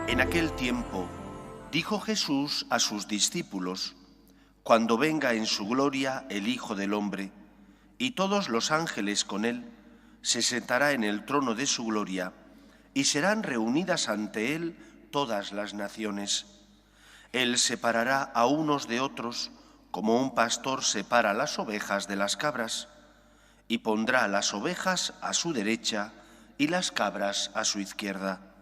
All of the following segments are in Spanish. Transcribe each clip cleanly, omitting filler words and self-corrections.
En aquel tiempo dijo Jesús a sus discípulos: cuando venga en su gloria el Hijo del Hombre, y todos los ángeles con él, se sentará en el trono de su gloria, y serán reunidas ante él todas las naciones. Él separará a unos de otros, como un pastor separa las ovejas de las cabras, y pondrá las ovejas a su derecha y las cabras a su izquierda.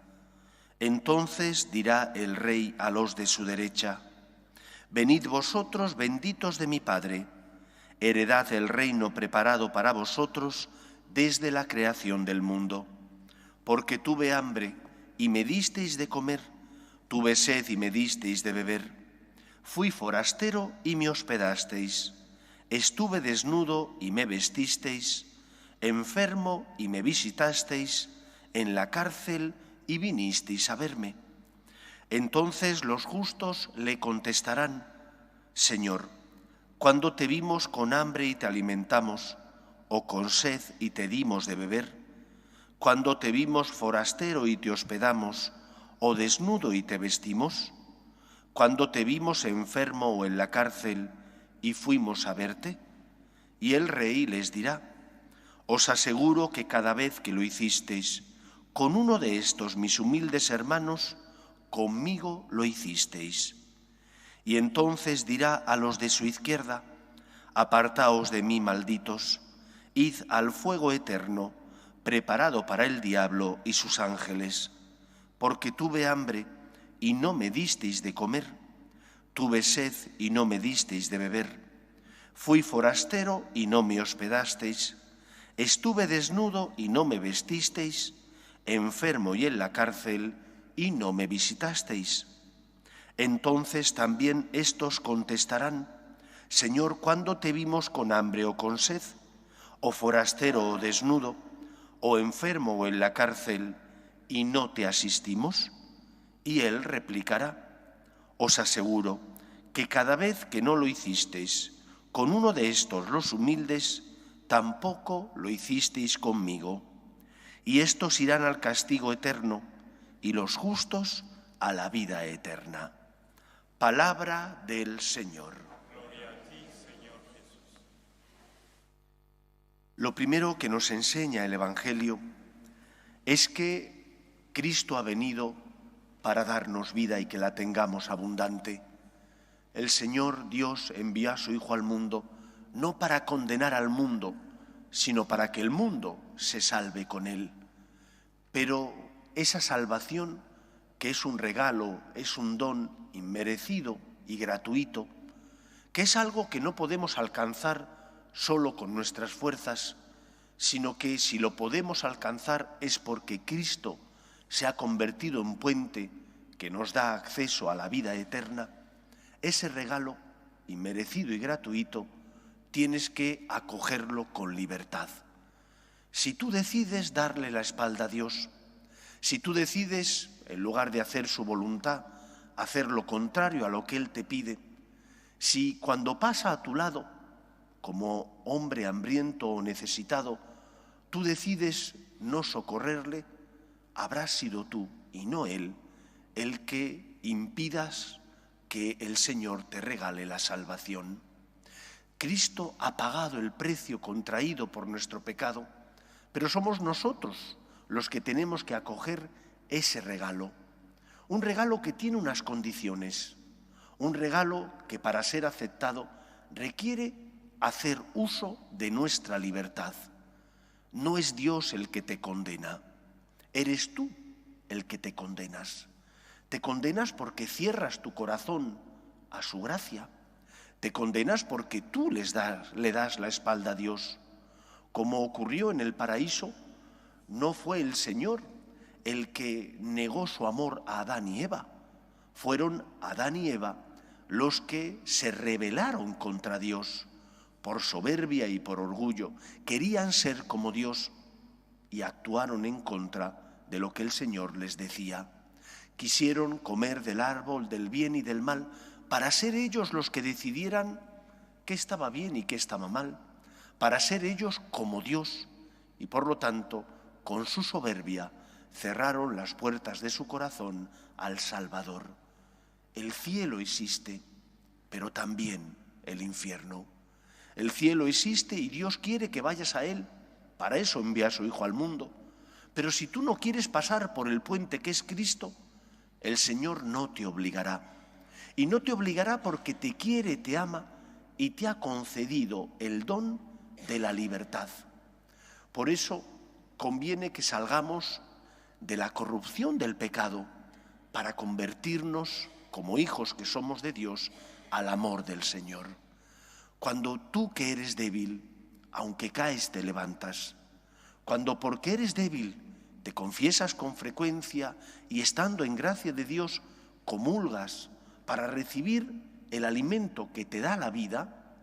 Entonces dirá el Rey a los de su derecha: venid vosotros benditos de mi Padre, heredad el reino preparado para vosotros desde la creación del mundo. Porque tuve hambre y me disteis de comer, tuve sed y me disteis de beber, fui forastero y me hospedasteis, estuve desnudo y me vestisteis, enfermo y me visitasteis, en la cárcel y vinisteis a verme. Entonces los justos le contestarán: Señor, ¿cuándo te vimos con hambre y te alimentamos, o con sed y te dimos de beber? ¿Cuándo te vimos forastero y te hospedamos, o desnudo y te vestimos? ¿Cuándo te vimos enfermo o en la cárcel y fuimos a verte? Y el Rey les dirá: os aseguro que cada vez que lo hicisteis con uno de estos mis humildes hermanos, conmigo lo hicisteis. Y entonces dirá a los de su izquierda: apartaos de mí, malditos, id al fuego eterno, preparado para el diablo y sus ángeles, porque tuve hambre y no me disteis de comer, tuve sed y no me disteis de beber, fui forastero y no me hospedasteis, estuve desnudo y no me vestisteis, enfermo y en la cárcel y no me visitasteis. Entonces también éstos contestarán: Señor, ¿cuándo te vimos con hambre o con sed, o forastero o desnudo, o enfermo o en la cárcel, y no te asistimos? Y él replicará: os aseguro que cada vez que no lo hicisteis con uno de estos los humildes, tampoco lo hicisteis conmigo. Y estos irán al castigo eterno, y los justos a la vida eterna. Palabra del Señor. Gloria a ti, Señor Jesús. Lo primero que nos enseña el Evangelio es que Cristo ha venido para darnos vida y que la tengamos abundante. El Señor Dios envió a su Hijo al mundo no para condenar al mundo, sino para que el mundo se salve con él. Pero esa salvación, que es un regalo, es un don inmerecido y gratuito, que es algo que no podemos alcanzar solo con nuestras fuerzas, sino que si lo podemos alcanzar es porque Cristo se ha convertido en puente que nos da acceso a la vida eterna. Ese regalo inmerecido y gratuito tienes que acogerlo con libertad. Si tú decides darle la espalda a Dios, si tú decides, en lugar de hacer su voluntad, hacer lo contrario a lo que Él te pide, si cuando pasa a tu lado, como hombre hambriento o necesitado, tú decides no socorrerle, habrás sido tú y no Él el que impidas que el Señor te regale la salvación. Cristo ha pagado el precio contraído por nuestro pecado, pero somos nosotros los que tenemos que acoger ese regalo. Un regalo que tiene unas condiciones, un regalo que para ser aceptado requiere hacer uso de nuestra libertad. No es Dios el que te condena, eres tú el que te condenas. Te condenas porque cierras tu corazón a su gracia. Te condenas porque tú le das la espalda a Dios. Como ocurrió en el paraíso, no fue el Señor el que negó su amor a Adán y Eva. Fueron Adán y Eva los que se rebelaron contra Dios por soberbia y por orgullo. Querían ser como Dios y actuaron en contra de lo que el Señor les decía. Quisieron comer del árbol del bien y del mal para ser ellos los que decidieran qué estaba bien y qué estaba mal, para ser ellos como Dios y por lo tanto, con su soberbia, cerraron las puertas de su corazón al Salvador. El cielo existe, pero también el infierno. El cielo existe y Dios quiere que vayas a él. Para eso envía a su Hijo al mundo. Pero si tú no quieres pasar por el puente que es Cristo, el Señor no te obligará. Y no te obligará porque te quiere, te ama y te ha concedido el don de la libertad. Por eso conviene que salgamos de la corrupción del pecado para convertirnos, como hijos que somos de Dios, al amor del Señor. Cuando tú que eres débil, aunque caes te levantas. Cuando porque eres débil te confiesas con frecuencia y estando en gracia de Dios comulgas para recibir el alimento que te da la vida,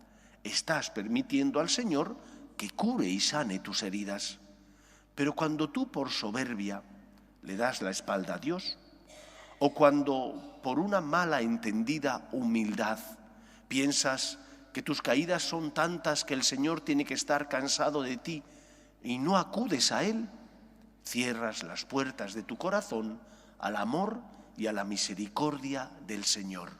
estás permitiendo al Señor que cure y sane tus heridas. Pero cuando tú por soberbia le das la espalda a Dios, o cuando por una mala entendida humildad piensas que tus caídas son tantas que el Señor tiene que estar cansado de ti y no acudes a Él, cierras las puertas de tu corazón al amor y a la misericordia del Señor.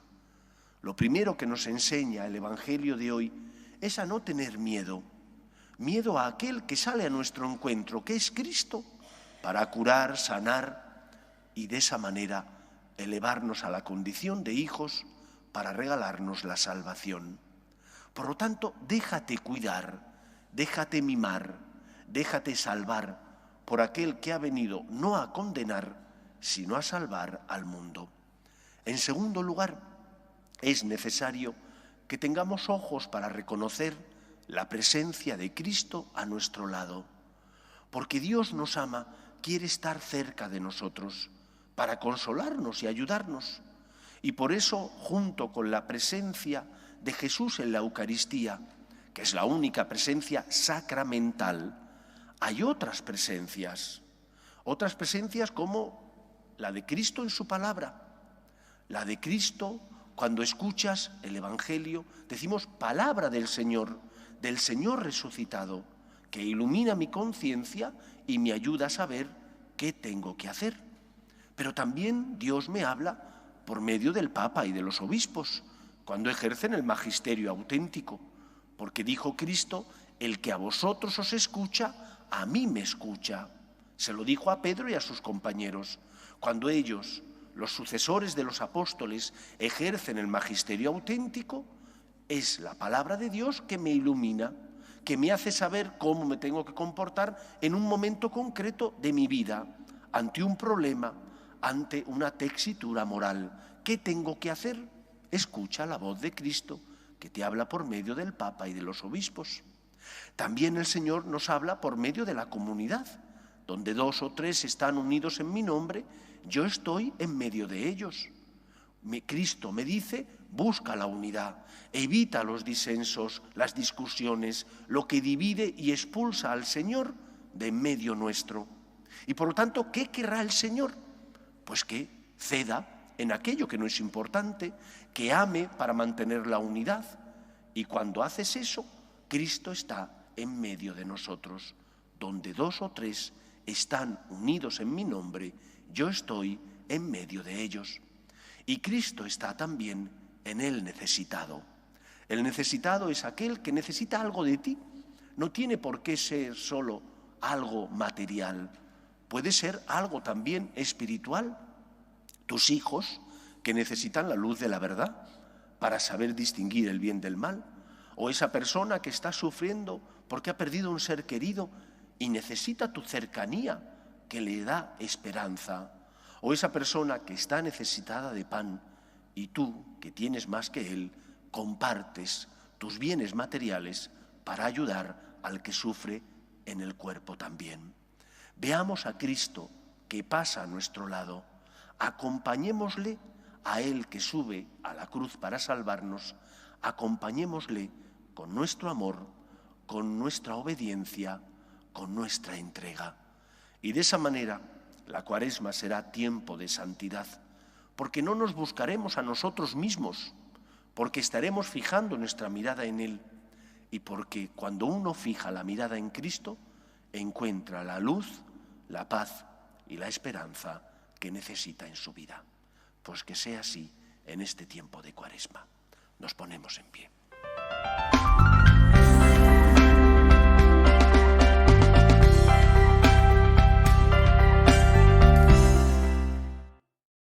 Lo primero que nos enseña el Evangelio de hoy es a no tener miedo, miedo a aquel que sale a nuestro encuentro, que es Cristo, para curar, sanar y de esa manera elevarnos a la condición de hijos para regalarnos la salvación. Por lo tanto, déjate cuidar, déjate mimar, déjate salvar por aquel que ha venido no a condenar, sino a salvar al mundo. En segundo lugar, es necesario que tengamos ojos para reconocer la presencia de Cristo a nuestro lado. Porque Dios nos ama, quiere estar cerca de nosotros para consolarnos y ayudarnos. Y por eso, junto con la presencia de Jesús en la Eucaristía, que es la única presencia sacramental, hay otras presencias como la de Cristo en su palabra, la de Cristo cuando escuchas el Evangelio, decimos palabra del Señor resucitado, que ilumina mi conciencia y me ayuda a saber qué tengo que hacer. Pero también Dios me habla por medio del Papa y de los obispos, cuando ejercen el magisterio auténtico, porque dijo Cristo, el que a vosotros os escucha, a mí me escucha. Se lo dijo a Pedro y a sus compañeros. Cuando ellos, los sucesores de los apóstoles, ejercen el magisterio auténtico, es la palabra de Dios que me ilumina, que me hace saber cómo me tengo que comportar en un momento concreto de mi vida, ante un problema, ante una tesitura moral. ¿Qué tengo que hacer? Escucha la voz de Cristo, que te habla por medio del Papa y de los obispos. También el Señor nos habla por medio de la comunidad, donde 2 o 3 están unidos en mi nombre, yo estoy en medio de ellos. Cristo me dice, busca la unidad, evita los disensos, las discusiones, lo que divide y expulsa al Señor de en medio nuestro. Y por lo tanto, ¿qué querrá el Señor? Pues que ceda en aquello que no es importante, que ame para mantener la unidad. Y cuando haces eso, Cristo está en medio de nosotros. Donde 2 o 3 están unidos en mi nombre, yo estoy en medio de ellos. Y Cristo está también en el necesitado. El necesitado es aquel que necesita algo de ti. No tiene por qué ser solo algo material. Puede ser algo también espiritual. Tus hijos que necesitan la luz de la verdad para saber distinguir el bien del mal. O esa persona que está sufriendo porque ha perdido un ser querido y necesita tu cercanía que le da esperanza. O esa persona que está necesitada de pan y tú, que tienes más que él, compartes tus bienes materiales para ayudar al que sufre en el cuerpo también. Veamos a Cristo que pasa a nuestro lado, acompañémosle a Él que sube a la cruz para salvarnos, acompañémosle con nuestro amor, con nuestra obediencia, con nuestra entrega. Y de esa manera la Cuaresma será tiempo de santidad, porque no nos buscaremos a nosotros mismos, porque estaremos fijando nuestra mirada en Él, y porque cuando uno fija la mirada en Cristo, encuentra la luz, la paz y la esperanza que necesita en su vida. Pues que sea así en este tiempo de Cuaresma. Nos ponemos en pie.